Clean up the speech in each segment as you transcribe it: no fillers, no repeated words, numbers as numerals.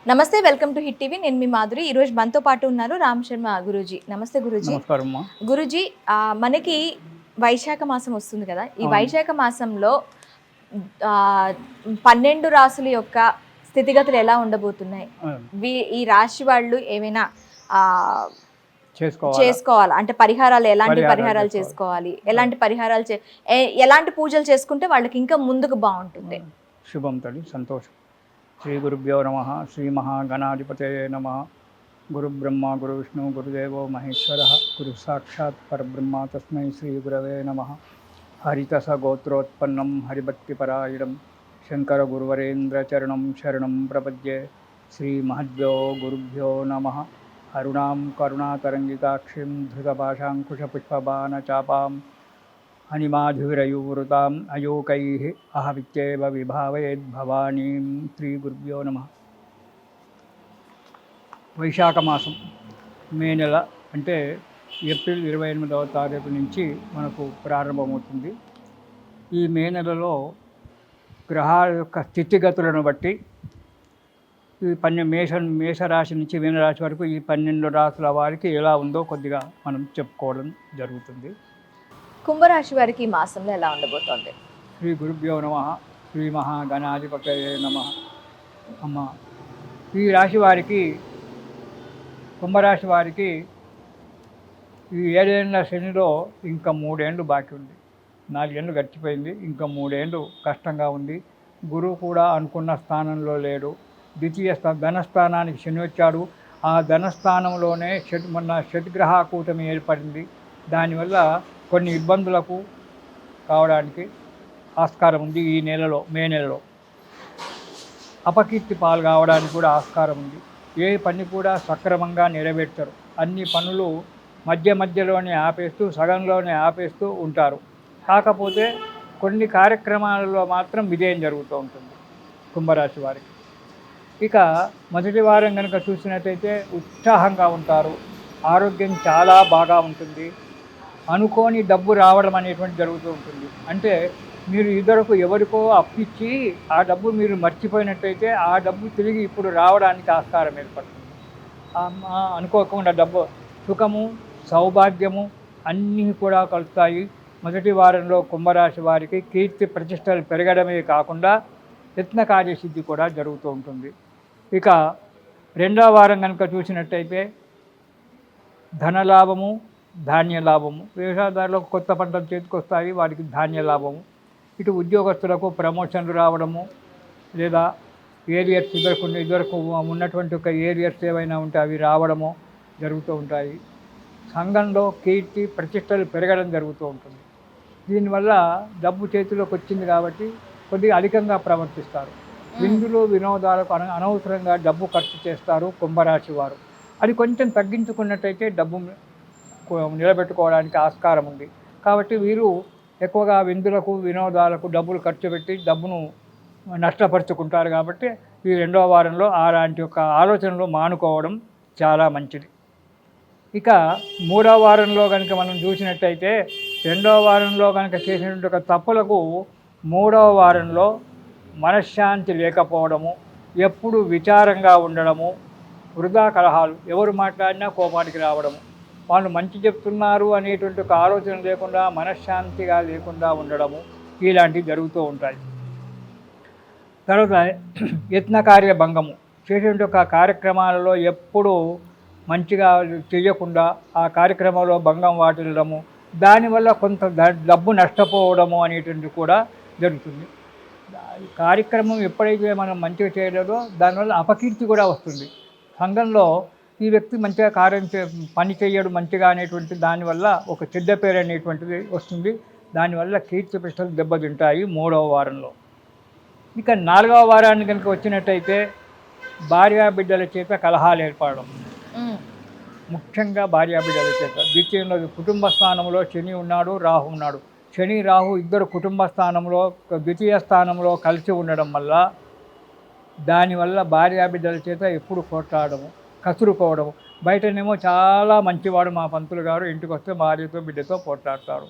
నమస్తే, welcome to hit TV. నేను మీ మాధురి. ఈరోజు మనతో పాటు ఉన్నారు రామ్ శర్మ గురూజీ. నమస్తే గురూజీ. నమస్కారం. గురూజీ, మనకి వైశాఖ మాసం వస్తుంది కదా. ఈ వైశాఖ మాసంలో 12 రాసుల యొక్క స్థితిగతులు ఎలా ఉండబోతున్నాయి? ఈ రాశి వాళ్ళు ఏమైనా చేసుకోవాలి అంటే పరిహారాలు, ఎలాంటి పరిహారాలు చేసుకోవాలి, ఎలాంటి పరిహారాలు ఎలాంటి పూజలు చేసుకుంటే వాళ్ళకి ఇంకా ముందుకు బాగుంటుంది? శుభం తల్లి, సంతోషం. శ్రీ గురుభ్యో నమ. శ్రీ మహాగణాధిపతయే నమ. గురు బ్రహ్మ గురు విష్ణు గురుదేవో మహేశ్వర గురు సాక్షాత్ పరబ్రహ్మ తస్మై శ్రీ గురవే నమ. హరితస గోత్రోత్పన్నం హరిభక్తిపరాయణం శంకర గురువరేంద్ర చరణం శరణం ప్రపద్యే. శ్రీ మహద్భ్యో గురుభ్యో నమ. అరుణాం కరుణాతరంగితాక్షిం ధృతపాశాంకుశపుష్పబాణ చాపాం హనిమాధురయూవృతాం అయోకైః అహమిత్యేవ విభావయేద్భవానీం. శ్రీ గురుభ్యో నమ. వైశాఖ మాసం మే నెల అంటే ఏప్రిల్ 28వ తారీఖు నుంచి మనకు ప్రారంభమవుతుంది. ఈ మే నెలలో గ్రహాల యొక్క స్థితిగతులను బట్టి ఈ మేషరాశి నుంచి మీనరాశి వరకు ఈ 12 రాశుల వారికి ఎలా ఉందో కొద్దిగా మనం చెప్పుకోవడం జరుగుతుంది. కుంభరాశి వారికి ఈ మాసంలో ఎలా ఉండబోతోంది? శ్రీ గురుభ్యో నమ. శ్రీ మహాగణాధిపతయే నమ. అమ్మ, ఈ రాశి వారికి, కుంభరాశి వారికి ఈ 7 ఏళ్ళ శనిలో ఇంకా 3 ఏళ్ళు బాకీ ఉంది. 4 ఏళ్ళు గడిచిపోయింది, ఇంకా 3 ఏళ్ళు కష్టంగా ఉంది. గురువు కూడా అనుకున్న స్థానంలో లేడు. ద్వితీయ ధనస్థానానికి శని వచ్చాడు. ఆ ధనస్థానంలోనే మొన్న శతిగ్రహ కూటమి ఏర్పడింది. దానివల్ల కొన్ని ఇబ్బందులకు కావడానికి ఆస్కారం ఉంది. ఈ నెలలో, మే నెలలో అపకీర్తి పాలు కావడానికి కూడా ఆస్కారం ఉంది. ఏ పని కూడా సక్రమంగా నెరవేర్చరు. అన్ని పనులు మధ్యలోనే ఆపేస్తూ, సగంలోనే ఆపేస్తూ ఉంటారు. కాకపోతే కొన్ని కార్యక్రమాలలో మాత్రం విజయం జరుగుతూ ఉంటుంది కుంభరాశి వారికి. ఇక మొదటి వారం కనుక చూసినట్టయితే ఉత్సాహంగా ఉంటారు. ఆరోగ్యం చాలా బాగా ఉంటుంది. అనుకోని డబ్బు రావడం అనేటువంటి జరుగుతూ ఉంటుంది. అంటే మీరు ఇద్దరకు ఎవరికో అప్పిచ్చి ఆ డబ్బు మీరు మర్చిపోయినట్టయితే ఆ డబ్బు తిరిగి ఇప్పుడు రావడానికి ఆస్కారం ఏర్పడుతుంది. అనుకోకుండా డబ్బు, సుఖము, సౌభాగ్యము అన్నీ కూడా కలుస్తాయి. మొదటి వారంలో కుంభరాశి వారికి కీర్తి ప్రతిష్టలు పెరగడమే కాకుండా యత్న కార్యసిద్ధి కూడా జరుగుతూ ఉంటుంది. ఇక రెండవ వారం కనుక చూసినట్టయితే ధనలాభము, ధాన్యలాభము. వ్యవసాయదారులకు కొత్త పంటలు చేతికొస్తాయి, వారికి ధాన్యలాభము. ఇటు ఉద్యోగస్తులకు ప్రమోషన్లు రావడము, లేదా ఏరియర్స్ ఇదివరకు ఉన్నటువంటి ఒక ఏరియర్స్ ఏవైనా ఉంటే అవి రావడము జరుగుతూ ఉంటాయి. సంఘంలో కీర్తి ప్రతిష్టలు పెరగడం జరుగుతూ ఉంటుంది. దీనివల్ల డబ్బు చేతిలోకి వచ్చింది కాబట్టి కొద్దిగా అధికంగా ప్రవర్తిస్తారు. విందులు వినోదాలకు అనవసరంగా డబ్బు ఖర్చు చేస్తారు కుంభరాశి వారు. అది కొంచెం తగ్గించుకున్నట్టయితే డబ్బు నిలబెట్టుకోవడానికి ఆస్కారం ఉంది. కాబట్టి వీరు ఎక్కువగా విందులకు వినోదాలకు డబ్బులు ఖర్చు పెట్టి డబ్బును నష్టపరుచుకుంటారు. కాబట్టి ఈ రెండవ వారంలో అలాంటి యొక్క ఆలోచనలు మానుకోవడం చాలా మంచిది. ఇక మూడవ వారంలో కనుక మనం చూసినట్టయితే, రెండవ వారంలో కనుక చేసినటువంటి ఒక తప్పులకు మూడవ వారంలో మనశ్శాంతి లేకపోవడము, ఎప్పుడు విచారంగా ఉండడము, వృధా కలహాలు, ఎవరు మాట్లాడినా కోపానికి రావడము, వాళ్ళు మంచి చెప్తున్నారు అనేటువంటి ఒక ఆలోచన లేకుండా మనశ్శాంతిగా లేకుండా ఉండడము, ఇలాంటివి జరుగుతూ ఉంటాయి. తర్వాత యత్నకార్య భంగము, చేసేటువంటి ఒక కార్యక్రమాలలో ఎప్పుడు మంచిగా చేయకుండా ఆ కార్యక్రమంలో భంగం వాటిల్లడము, దానివల్ల కొంత డబ్బు నష్టపోవడము అనేటువంటి కూడా జరుగుతుంది. కార్యక్రమం ఎప్పుడైతే మనం మంచిగా చేయలేదో దానివల్ల అపకీర్తి కూడా వస్తుంది. సంఘంలో ఈ వ్యక్తి మంచిగా పని చేయడు మంచిగా అనేటువంటి దానివల్ల ఒక చెడ్డ పేరు అనేటువంటిది వస్తుంది. దానివల్ల కీర్తి ప్రతిష్టలు దెబ్బతింటాయి మూడవ వారంలో. ఇక నాలుగవ వారాన్ని కనుక వచ్చినట్టయితే భార్యాబిడ్డల చేత కలహాలు ఏర్పడడం, ముఖ్యంగా భార్యాబిడ్డల చేత. ద్వితీయంలో కుటుంబ స్థానంలో శని ఉన్నాడు, రాహు ఉన్నాడు. శని రాహు ఇద్దరు కుటుంబ స్థానంలో, ద్వితీయ స్థానంలో కలిసి ఉండడం వల్ల దానివల్ల భార్యాబిడ్డల చేత ఎప్పుడు కొట్లాడము, కసురుకోవడము. బయటనేమో చాలా మంచివాడు మా పంతులు గారు, ఇంటికి వస్తే భార్యతో బిడ్డతో పోట్లాడతారు.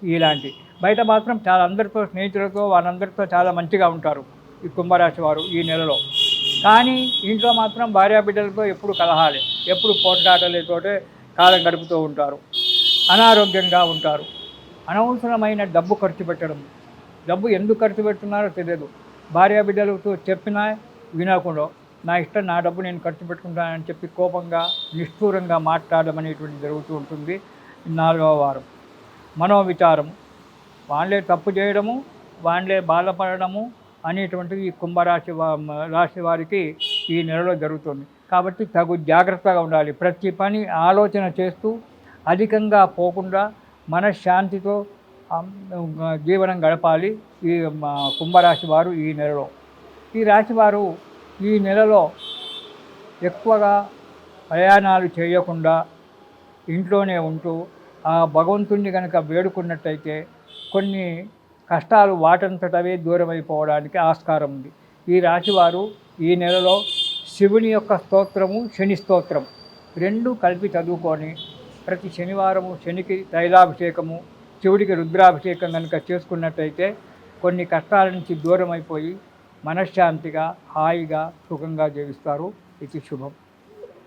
ఇలాంటి బయట మాత్రం చాలా అందరితో, స్నేహితులతో వాళ్ళందరితో చాలా మంచిగా ఉంటారు ఈ కుంభరాశి వారు ఈ నెలలో. కానీ ఇంట్లో మాత్రం భార్యాబిడ్డలతో ఎప్పుడు కలహాలే, ఎప్పుడు పోట్లాటలతోటే కాలం గడుపుతూ ఉంటారు, అనారోగ్యంగా ఉంటారు. అనవసరమైన డబ్బు ఖర్చు పెట్టడం, డబ్బు ఎందుకు ఖర్చు పెడుతున్నారో తెలియదు. భార్యాబిడ్డలతో చెప్పినా వినకుండా నా ఇష్టం, నా డబ్బు నేను ఖర్చు పెట్టుకుంటానని చెప్పి కోపంగా నిష్ఠూరంగా మాట్లాడడం అనేటువంటి జరుగుతూ ఉంటుంది. 4వ వారం మనోవిచారము, వాళ్ళే తప్పు చేయడము, వాళ్ళే బాధపడము అనేటువంటిది ఈ రాశి వారికి ఈ నెలలో జరుగుతుంది. కాబట్టి తగు జాగ్రత్తగా ఉండాలి. ప్రతి పని ఆలోచన చేస్తూ అధికంగా పోకుండా మనశ్శాంతితో జీవనం గడపాలి ఈ కుంభరాశి వారు ఈ నెలలో. ఈ రాశివారు ఈ నెలలో ఎక్కువగా ప్రయాణాలు చేయకుండా ఇంట్లోనే ఉంటూ ఆ భగవంతుణ్ణి కనుక వేడుకున్నట్టయితే కొన్ని కష్టాలు వాటంతటవే దూరం అయిపోవడానికి ఆస్కారం ఉంది. ఈ రాశివారు ఈ నెలలో శివుని యొక్క స్తోత్రము, శని స్తోత్రం 2 కలిపి చదువుకొని ప్రతి శనివారము శనికి తైలాభిషేకము, శివుడికి రుద్రాభిషేకం కనుక చేసుకున్నట్టయితే కొన్ని కష్టాల నుంచి దూరం అయిపోయి మనశ్శాంతిగా హాయిగా సుఖంగా జీవిస్తారు. ఇది శుభం.